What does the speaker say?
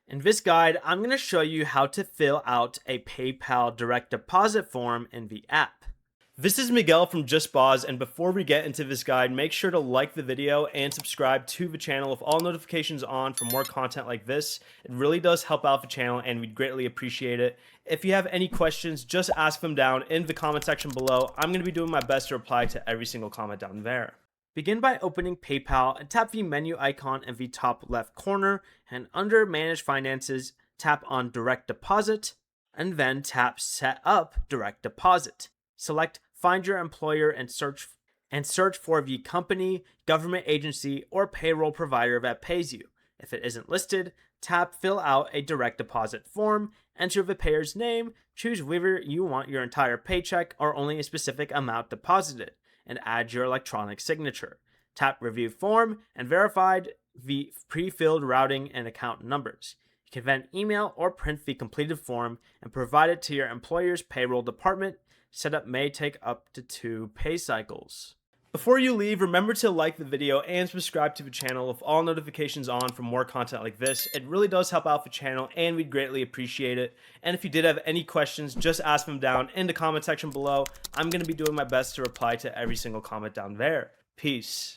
In this guide, I'm going to show you how to fill out a PayPal direct deposit form in the app. This is Miguel from JustBoz, and before we get into this guide, make sure to like the video and subscribe to the channel with all notifications on for more content like this. It really does help out the channel and we'd greatly appreciate it. If you have any questions, just ask them down in the comment section below. I'm going to be doing my best to reply to every single comment down there. Begin by opening PayPal and tap the menu icon in the top left corner, and under Manage Finances, tap on Direct Deposit, and then tap Set Up Direct Deposit. Select Find Your Employer and search for the company, government agency, or payroll provider that pays you. If it isn't listed, tap Fill Out a Direct Deposit form, enter the payer's name, choose whether you want your entire paycheck or only a specific amount deposited, and add your electronic signature. Tap Review Form and verify the pre-filled routing and account numbers. You can then email or print the completed form and provide it to your employer's payroll department. Setup may take up to 2 pay cycles. Before you leave, remember to like the video and subscribe to the channel with all notifications on for more content like this. It really does help out the channel and we'd greatly appreciate it. And if you did have any questions, just ask them down in the comment section below. I'm going to be doing my best to reply to every single comment down there. Peace.